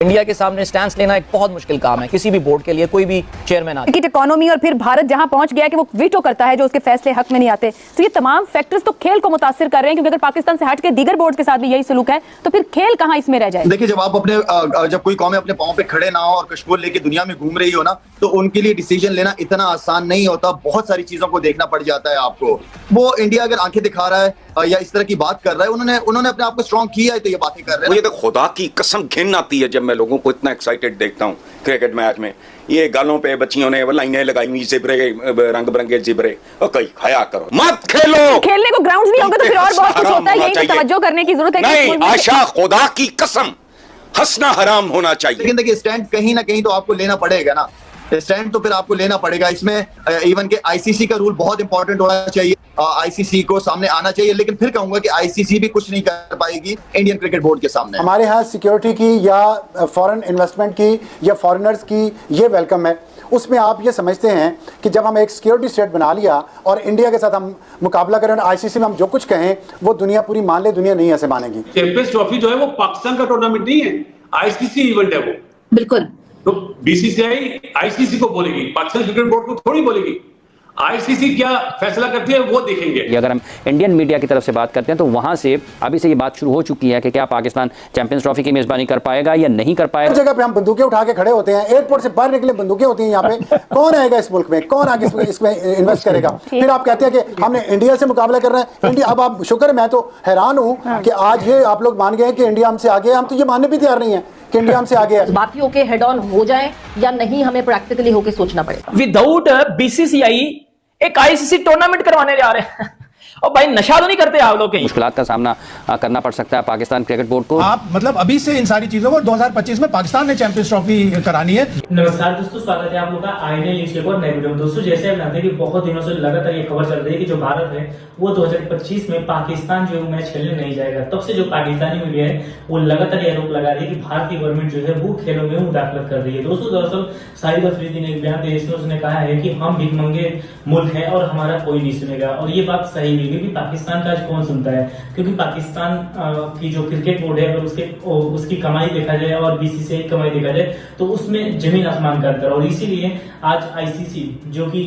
India के सामने stand लेना एक बहुत मुश्किल काम है किसी भी बोर्ड के लिए, कोई भी चेयरमैन आ क्रिकेट इकोनॉमी और फिर भारत जहां पहुंच गया कि वो वीटो करता है जो उसके फैसले हक में नहीं आते। तो ये तमाम फैक्टर्स तो खेल को मुतासिर कर रहे हैं, क्योंकि अगर पाकिस्तान से हट के दीगर बोर्ड के साथ भी यही सलूक है तो फिर खेल कहां इसमें रह जाए। देखिए, जब आप जब कोई कौमें अपने पांव पे खड़े ना हो और कश्मोल लेके दुनिया में घूम रही हो ना, तो उनके लिए डिसीजन लेना इतना आसान नहीं होता। बहुत सारी चीजों को देखना पड़ जाता है आपको। वो इंडिया अगर आंखें दिखा रहा है या इस तरह की बात कर रहा है, उन्होंने अपने आप को स्ट्रॉन्ग किया है तो ये बातें कर रहे हैं। मुझे तो खुदा की कसम घिन आती है जब मैं लोगों को इतना एक्साइटेड देखता हूँ क्रिकेट मैच में। ये गालों पे बच्चियों ने लाइनें लगाई हुई, जिब्रे, रंग बिरंगे जिब्रे। और कहीं हया करो, मत खेलो। खेलने को ग्राउंड्स नहीं होंगे तो फिर और बहुत कुछ होता है। यही तो तवज्जो करने की जरूरत है। नहीं आशा, खुदा की कसम हंसना हराम होना चाहिए। लेकिन देखिए, स्टैंड कहीं ना कहीं तो आपको लेना पड़ेगा ना। स्टैंड तो फिर आपको लेना पड़ेगा। इसमें इवन के आईसीसी का रूल बहुत इंपॉर्टेंट होना चाहिए। आईसीसी को सामने आना चाहिए। लेकिन फिर कहूंगा कि आईसीसी भी कुछ नहीं कर पाएगी इंडियन क्रिकेट बोर्ड के सामने। हमारे यहाँ सिक्योरिटी की या फॉरेन इन्वेस्टमेंट की या फॉरेनर्स की ये वेलकम है। उसमें आप ये समझते हैं कि जब हम एक सिक्योरिटी स्टेट बना लिया और इंडिया के साथ हम मुकाबला करें, आईसीसी में हम जो कुछ कहें वो दुनिया पूरी मान ले, दुनिया नहीं ऐसे मानेगी। चैंपियंस ट्रॉफी जो है वो पाकिस्तान का टूर्नामेंट नहीं है, आईसीसी इवेंट है वो। बिल्कुल। तो बीसीसीआई आईसीसी को बोलेगी, पाकिस्तान क्रिकेट बोर्ड को थोड़ी बोलेगी। आईसीसी क्या फैसला करती है वो देखेंगे। अगर हम इंडियन मीडिया की तरफ से बात करते हैं तो वहां से अभी से ये बात शुरू हो चुकी है कि क्या पाकिस्तान चैंपियंस ट्रॉफी की मेजबानी कर पाएगा या नहीं कर पाएगा। हर जगह पे हम बंदूकें उठा के खड़े होते हैं, एयरपोर्ट से बाहर निकले बंदूकें होती हैं यहाँ पे। कौन आएगा इस मुल्क में, कौन आगे इसमें इन्वेस्ट करेगा? फिर आप कहते हैं कि हमने इंडिया से मुकाबला कर रहे हैं। इंडिया, अब आप शुक्र, मैं तो हैरान हूँ कि आज ये आप लोग मान गए कि इंडिया हमसे आगे है। हम तो ये मानने भी तैयार नहीं है कि इंडिया हमसे आगे है। बाकी होके हेड ऑन हो जाए या नहीं, हमें प्रैक्टिकली होके सोचना पड़ेगा। विदाउट बीसीसीआई एक आईसीसी टूर्नामेंट करवाने जा रहे हैं। और भाई नशा तो नहीं करते आप लोग? मुश्किलात का सामना करना पड़ सकता है पाकिस्तान क्रिकेट बोर्ड को। आप मतलब अभी से इन सारी चीजों को 2025 में पाकिस्तान ने चैंपियंस ट्रॉफी करानी है। नमस्कार दोस्तों, स्वागत है आप लोगों का आईएनए न्यूज़ के और नए वीडियो में। दोस्तों, जैसे आप जानते हैं कि बहुत दिनों से लगातार ये खबर चल रही है कि जो भारत है वो 2025 में पाकिस्तान जो मैच खेलने नहीं जाएगा। तब से जो पाकिस्तानी मीडिया है वो लगातार ये आरोप लगा रही है कि भारतीय गवर्नमेंट जो है वो खेलों में मुदाखलत कर रही है। दोस्तों, दरअसल शाहिद अफरीदी ने एक बयान दिया, इसमें उसने कहा है कि हम भिखमंगे मुल्क है और हमारा कोई नहीं सुनेगा। और ये बात सही है, क्योंकि पाकिस्तान आज कौन सुनता है? क्योंकि पाकिस्तान की जो क्रिकेट बोर्ड है, अगर उसकी कमाई देखा जाए और बीसीसीआई की कमाई देखा जाए तो उसमें जमीन आसमान का अंतर। और इसीलिए आज आईसीसी जो कि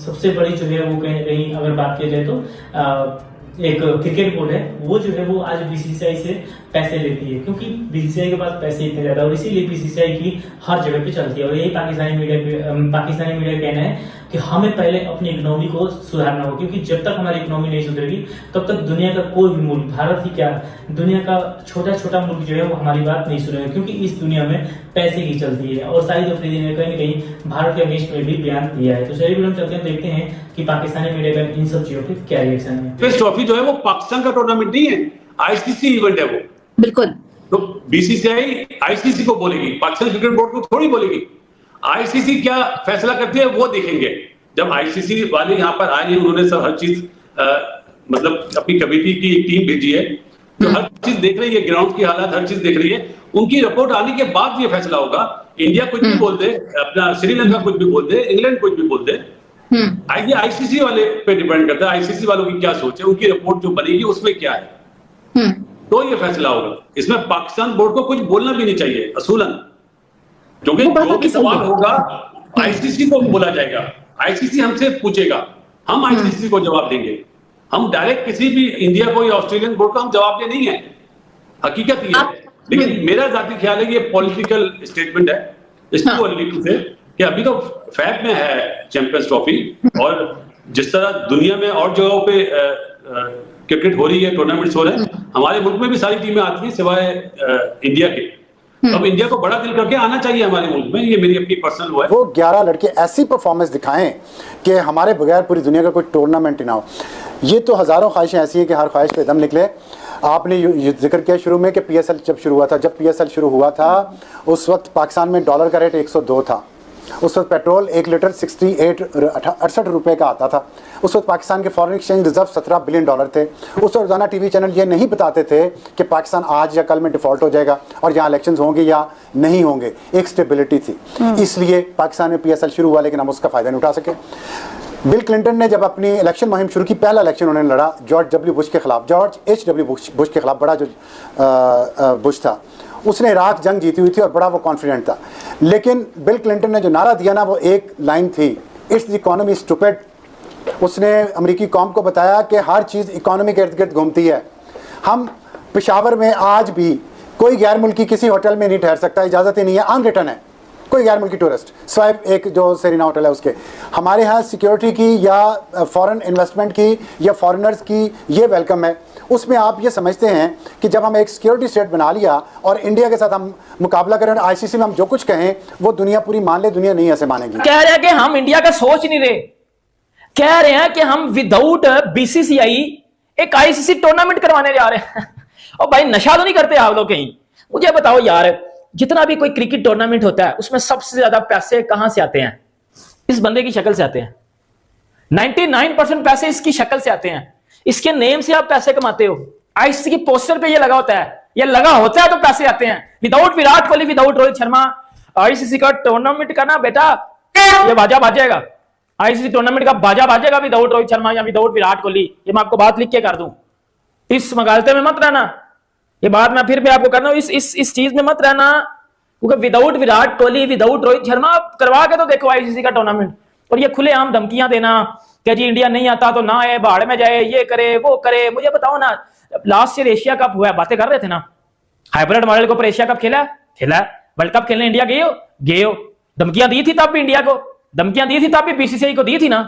सबसे बड़ी जो है वो कहीं ना कहीं अगर बात की जाए तो एक क्रिकेट बोर्ड है, वो जो है वो आज बीसीसीआई से पैसे लेती है, क्योंकि बीसीसीआई के पास पैसे इतने ज्यादा और इसीलिए बीसीसीआई की हर जगह पे चलती है। और यही पाकिस्तानी मीडिया कहना है कि हमें पहले अपनी इकोनॉमी को सुधारना होगा, क्योंकि जब तक हमारी इकोनॉमी नहीं सुधरेगी तब तक दुनिया का कोई भी मुल्क, भारत ही क्या दुनिया का छोटा छोटा मुल्क जो है वो हमारी बात नहीं सुनेगा, क्योंकि इस दुनिया में पैसे की चलती है। और शाहिद अफरीदी ने कहीं ना कहीं भारत के अगेंस्ट में भी बयान दिया है। तो चलिए हम चलते हैं, देखते हैं कि पाकिस्तानी मीडिया का इन सब चीजों पर क्या रिएक्शन है। इस ट्रॉफी जो है वो पाकिस्तान का टूर्नामेंट नहीं है, आईसीसी इवेंट है वो। बिल्कुल। तो बीसीसीआई आईसीसी को बोलेगी, पाकिस्तान क्रिकेट बोर्ड को थोड़ी बोलेगी। आईसीसी क्या फैसला करती है वो देखेंगे। जब आईसीसी वाले यहाँ पर आए, उन्होंने सब हर चीज मतलब अपनी कमेटी की एक टीम भेजी है जो हर चीज देख रही है, ग्राउंड की हालत हर चीज देख रही है। उनकी रिपोर्ट आने के बाद ये फैसला होगा। इंडिया कुछ भी बोल दे, अपना श्रीलंका कुछ भी बोल दे, इंग्लैंड कुछ भी बोल दे, ये आईसीसी वाले पे डिपेंड करता है। आईसीसी वालों की क्या सोच है, उनकी रिपोर्ट जो बनेगी उसमें क्या है, तो ये फैसला होगा। इसमें पाकिस्तान बोर्ड को कुछ बोलना भी नहीं चाहिए असूलन, क्योंकि जो भी सवाल होगा आईसीसी को बोला जाएगा। आईसीसी हमसे पूछेगा, हम आईसीसी को जवाब देंगे। हम डायरेक्ट किसी भी इंडिया को या ऑस्ट्रेलियन बोर्ड को हम जवाब दे नहीं है। हकीकत ये है। लेकिन मेरा जाती ख्याल है कि ये पॉलिटिकल स्टेटमेंट है। इट्स टू अर्ली टू से कि अभी तो फैब में है चैंपियंस ट्रॉफी, और जिस तरह दुनिया में और जगहों पे क्रिकेट हो रही है, टूर्नामेंट्स हो रहे हैं, हमारे मुल्क में भी सारी टीमें आती हैं सिवाय इंडिया के। अब इंडिया को बड़ा दिल करके आना चाहिए हमारे मुल्क में, ये मेरी अपनी पर्सनल वो है। वो 11 लड़के ऐसी परफॉर्मेंस दिखाएं कि हमारे बगैर पूरी दुनिया का कोई टूर्नामेंट ही ना हो। ये तो हज़ारों ख्वाहिशें ऐसी हैं कि हर ख्वाहिश पे दम निकले। आपने ये जिक्र किया शुरू में कि पीएसएल जब शुरू हुआ था, जब पीएसएल शुरू हुआ था उस वक्त पाकिस्तान में डॉलर का रेट 102 था। उस वक्त पेट्रोल 1 लीटर 68 रुपए का आता था। उस वक्त पाकिस्तान के फॉरेन एक्सचेंज रिजर्व $17 बिलियन थे। उस वक्त रोजाना टीवी चैनल ये नहीं बताते थे कि पाकिस्तान आज या कल में डिफॉल्ट हो जाएगा और यहाँ इलेक्शंस होंगे या नहीं होंगे। एक स्टेबिलिटी थी, इसलिए पाकिस्तान में पीएसएल शुरू हुआ, लेकिन हम उसका फ़ायदा नहीं उठा सके। बिल क्लिंटन ने जब अपनी इलेक्शन मुहिम शुरू की, पहला इलेक्शन उन्होंने लड़ा जॉर्ज H.W. बुश के खिलाफ, बुश के खिलाफ, बड़ा जो बुश था, उसने इराक जंग जीती हुई थी और बड़ा वो कॉन्फिडेंट था। लेकिन बिल क्लिंटन ने जो नारा दिया ना, वो एक लाइन थी, इट्स द इकोनॉमी स्टूपिड। उसने अमेरिकी कौम को बताया कि हर चीज़ इकोनॉमी के इर्द गिर्द घूमती है। हम पेशावर में आज भी कोई गैर मुल्की किसी होटल में नहीं ठहर सकता, इजाज़त ही नहीं है, अनरिटन है कोई गैर मुल्की टूरिस्ट, स्वाइप एक जो सेरिना होटल है उसके। हमारे यहाँ सिक्योरिटी की या फॉरेन इन्वेस्टमेंट की या फॉरेनर्स की ये वेलकम है। उसमें आप ये समझते हैं कि जब हम एक सिक्योरिटी स्टेट बना लिया और इंडिया के साथ हम मुकाबला करें और आईसीसी में हम जो कुछ कहें वो दुनिया पूरी मान ले, दुनिया नहीं ऐसे मानेगी। कह रहे हैं कि हम इंडिया का सोच नहीं रहे, कह रहे हैं कि हम विदाउट बीसीसीआई एक आईसीसी टूर्नामेंट करवाने जा रहे हैं। और भाई नशा तो नहीं करते आप लोग कहीं? मुझे बताओ यार, जितना भी कोई क्रिकेट टूर्नामेंट होता है उसमें सबसे ज्यादा पैसे कहां से आते हैं? इस बंदे की शक्ल से आते हैं। 99% पैसे इसकी शक्ल से आते हैं, इसके नेम से आप पैसे कमाते हो। आईसीसी की पोस्टर पे ये लगा होता है, ये लगा होता है तो पैसे आते हैं। Without Virat Kohli, without Rohit Sharma ICC का टूर्नामेंट करना बेटा, ये बाजा बाजेगा। आईसीसी टूर्नामेंट का बाजा बाजेगा विदाउट रोहित शर्मा या विदाउट विराट कोहली। ये मैं आपको बात लिख के कर दूं, इस मगालते में मत रहना। ये बात मैं फिर भी आपको कर रहा हूं, इस चीज में मत रहना, क्योंकि विदाउट विराट कोहली, विदाउट रोहित शर्मा करवा के तो देखो आईसीसी का टूर्नामेंट। और ये खुलेआम धमकियां देना कि जी इंडिया नहीं आता तो ना आए, बाहर में जाए, ये करे वो करे। मुझे बताओ ना, लास्ट ईयर एशिया कप हुआ, बातें कर रहे थे ना, हाइब्रिड मॉडल के ऊपर एशिया कप खेला, वर्ल्ड कप खेलने इंडिया गए हो। धमकियां दी थी तब भी इंडिया को, धमकियां दी थी तब भी बीसीसीआई को दी थी ना।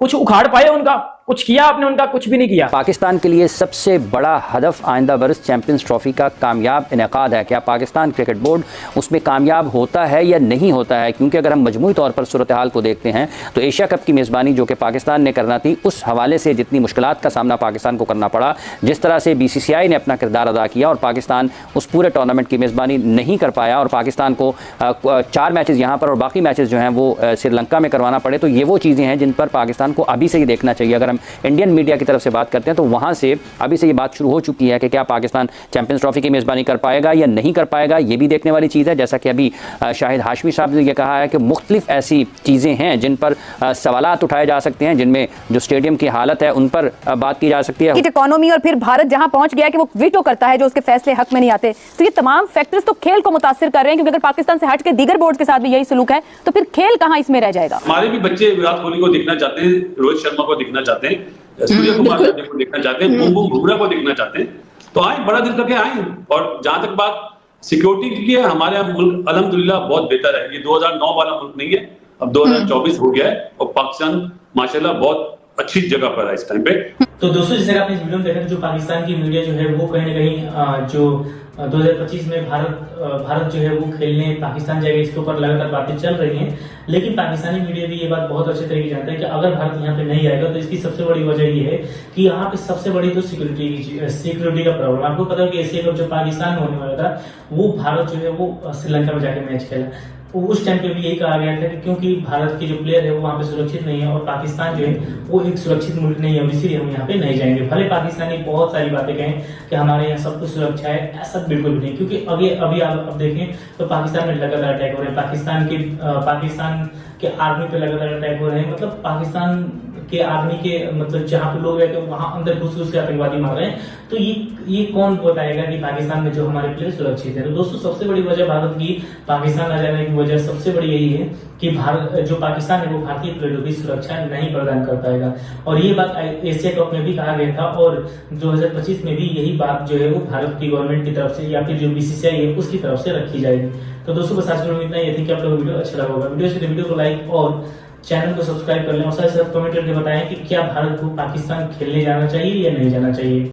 कुछ उखाड़ पाए उनका? कुछ किया आपने उनका? कुछ भी नहीं किया। पाकिस्तान के लिए सबसे बड़ा हदफ आइंदा बरस चैंपियंस ट्रॉफी का कामयाब इनेकाद है। क्या पाकिस्तान क्रिकेट बोर्ड उसमें कामयाब होता है या नहीं होता है? क्योंकि अगर हम मजमूई तौर पर सूरत हाल को देखते हैं तो एशिया कप की मेज़बानी जो कि पाकिस्तान ने करना थी, उस हवाले से जितनी मुश्किलात का सामना पाकिस्तान को करना पड़ा, जिस तरह से बीसीसीआई ने अपना किरदार अदा किया और पाकिस्तान उस पूरे टूर्नामेंट की मेज़बानी नहीं कर पाया और पाकिस्तान को 4 मैचेज़ यहाँ पर और बाकी मैचेज़ जो हैं वो श्रीलंका में करवाना पड़े, तो ये वो चीज़ें हैं जिन पर पाकिस्तान को अभी से ही देखना चाहिए। अगर हम इंडियन मीडिया की तरफ से बात करते हैं तो वहां से अभी से ये बात शुरू हो चुकी है कि क्या पाकिस्तान चैंपियंस ट्रॉफी की मेज़बानी कर पाएगा या नहीं कर पाएगा, ये भी देखने वाली चीज़ है। जैसा कि अभी शाहिद हाशमी साहब ने ये कहा है कि मुख्तलिफ ऐसी चीज़ें हैं जिन पर सवालात उठाए जा सकते हैं, जिनमें जो स्टेडियम की हालत है उन पर बात की जा सकती है। इकोनॉमी और फिर भारत जहां पहुंच गया कि वो वीटो करता है जो उसके फैसले हक में नहीं आते, तो ये तमाम फैक्टर्स तो खेल को मुतासिर कर रहे हैं, क्योंकि अगर पाकिस्तान से हट के दीगर बोर्ड के साथ भी यही सलूक है तो फिर खेल कहां इसमें रह जाएगा। हमारे भी बच्चे विराट कोहली को देखना चाहते हैं, रोहित शर्मा को देखना चाहते हैं, सूर्य कुमार यादव को देखना चाहते हैं, बुमबुम बुमराह को देखना चाहते हैं, तो आए, बड़ा दिल करके आए। और जहां तक बात सिक्योरिटी की है, हमारे यहाँ मुल्क अल्हम्दुलिल्लाह बहुत बेहतर है। ये 2009 वाला मुल्क नहीं है, अब 2024 हो गया है और पाकिस्तान माशाल्लाह बहुत अच्छी जगह पर है इस टाइम पे। तो दोस्तों, जैसे आपने इस वीडियो में देखा कि जो पाकिस्तान की मीडिया जो है वो कहीं ना कहीं जो 2025 में भारत जो है वो खेलने पाकिस्तान जाएगा, इसके ऊपर लगातार बातें चल रही हैं। लेकिन पाकिस्तानी मीडिया भी ये बात बहुत अच्छे तरीके से जानता है कि अगर भारत यहाँ पे नहीं आएगा तो इसकी सबसे बड़ी वजह ये है कि यहाँ पे सबसे बड़ी तो सिक्योरिटी का प्रॉब्लम। आपको पता है कि एशिया कप जो पाकिस्तान में होने वाला था वो भारत जो है वो श्रीलंका में जाके मैच खेला। उस टाइम पे भी यही कहा गया था कि क्योंकि भारत के जो प्लेयर है वो वहाँ पे सुरक्षित नहीं है और पाकिस्तान जो है वो एक सुरक्षित मुल्क नहीं है, इसीलिए हम यहाँ पे नहीं जाएंगे। भले पाकिस्तानी बहुत सारी बातें कहें कि हमारे यहाँ सब कुछ सुरक्षा है, ऐसा बिल्कुल भी नहीं, क्योंकि अभी आप देखें तो पाकिस्तान में लगातार अटैक हो रहे हैं, पाकिस्तान के आर्मी पे लगातार अटैक हो रहे हैं। मतलब पाकिस्तान के आर्मी के मतलब जहाँ पे लोग रहते हैं वहां अंदर घुस के आतंकवादी मार रहे हैं। तो ये कौन बताएगा कि पाकिस्तान में जो हमारे प्लेयर सुरक्षित है? तो दोस्तों, सबसे बड़ी वजह भारत की पाकिस्तान आ जाने की वजह सबसे बड़ी यही है कि भारत जो पाकिस्तान है वो भारतीय प्लेयरों की सुरक्षा नहीं प्रदान कर पाएगा। और ये बात एशिया कप में भी कहा गया था और 2025 में भी यही बात जो है वो भारत की गवर्नमेंट की तरफ से या फिर जो बीसीसीआई है उसकी तरफ से रखी जाएगी। तो दोस्तों, बस आज के वीडियो में इतना ही। कि आप लोगों को वीडियो अच्छा लगा होगा, वीडियो को लाइक और चैनल को सब्सक्राइब कर लें और साथ ही साथ कमेंट करके बताएं कि क्या भारत को पाकिस्तान खेलने जाना चाहिए या नहीं जाना चाहिए।